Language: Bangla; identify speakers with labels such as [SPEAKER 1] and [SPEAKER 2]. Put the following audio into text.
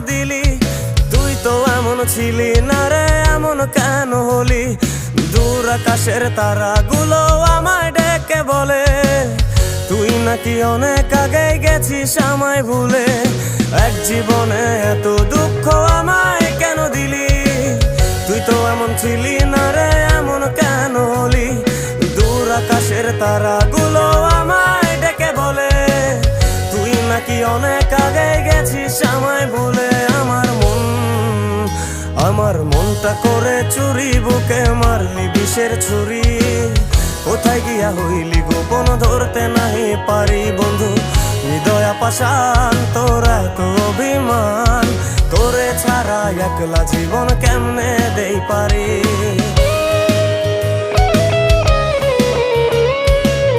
[SPEAKER 1] দিলি? তুই তো এমন ছিলি না রে, এমন কেন হলি? দূর আকাশের তারাগুলো আমায় ডেকে বলে তুই নাকি অনেক আগে গেছিস আমায় ভুলে। এক জীবনে এত দুঃখ আমায় কেন দিলি? তুই তো এমন ছিলি না রে, এমন কেন হলি? দূর আকাশের তারাগুলো আমায় ডেকে বলে তুই নাকি অনেক আগে গেছিস আমায় ভুলে। আমার মনটা করে চুরি, বুকে মারলি বিষের ছুরি। কোথায় গিয়া হইলি গোপন ধরতে নাহি পারি বন্ধু। হৃদয় পাষাণ তোর এত অভিমান, তোরে ছাড়া একলা জীবন কেমনে দেই পারি?